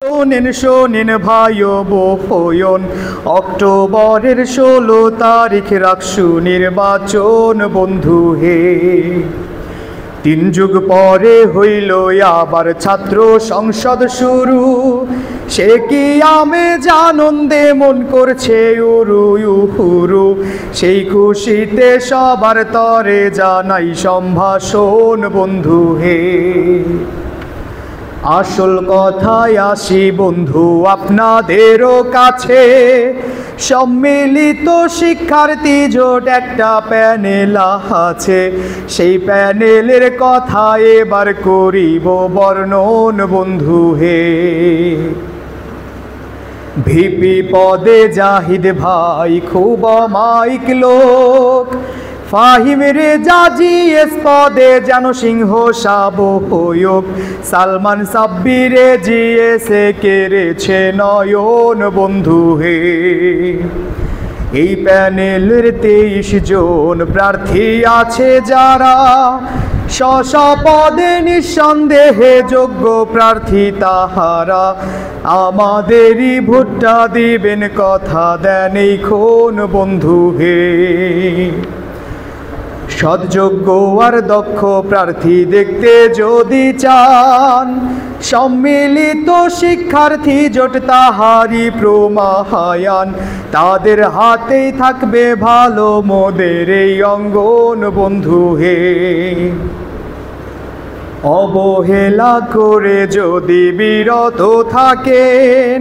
শোনেন শোনেন ভাই ও বোন, অক্টোবরের 16 তারিখ রাখসু নির্বাচন বন্ধু হে। 3 যুগ পরে হইল আবার ছাত্র সংসদ শুরু, সে কি আমেজ আনন্দে মন করছে উরু উহুরু। সেই খুশিতে সবার তরে জানাই সম্ভাষণ বন্ধু হে। আসল কথায় আসি বন্ধু আপনাদেরও কাছে, সম্মিলিত শিক্ষার্থী জোট একটা প্যানেল আছে, সেই প্যানেলের কথা এবার করিব বর্ণন বন্ধু হে। ভিপি পদে জাহিদ ভাই খুব অমায়িক লোক, ফাহিম রেজা জিএস পদে যেন সিংহ সাবয়ক, সালমান সাব্বিরে জিএসে কেড়েছে নয়ন বন্ধু হে। এই প্যানেলের 23 জন প্রার্থী আছে যারা, স্ব পদে নিঃসন্দেহে যোগ্য প্রার্থী তাহারা। আমাদেরই ভোটটা দিবেন কথা দেন এইখন বন্ধু হে। সৎযোগ্য আর দক্ষ প্রার্থী দেখতে যদি চান, সম্মিলিত শিক্ষার্থী জোট তাহারি প্রমাহায়ান। তাদের হাতেই থাকবে ভালো মোদের এই অঙ্গন বন্ধু হে। অবহেলা করে যদি বিরত থাকেন,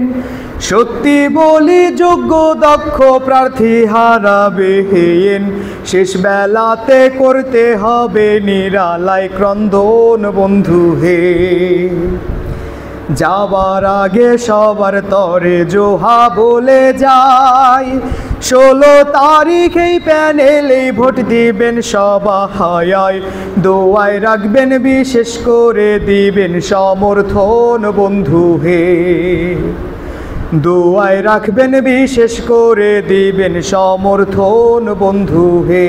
সত্যি বলি যোগ্য দক্ষ প্রার্থী হারাবেন। শেষ বেলাতে করতে হবে নিরালায় ক্রন্দন বন্ধু হে। যাবার আগে সবার তরে জোহা বলে যায়, 16 তারিখ এই প্যানেলেই ভোট দিবেন সবাই। দোয়ায় রাখবেন বিশেষ করে দিবেন সমর্থন বন্ধু হে। দোয়ায় রাখবেন বিশেষ করে দিবেন সমর্থন বন্ধু হে।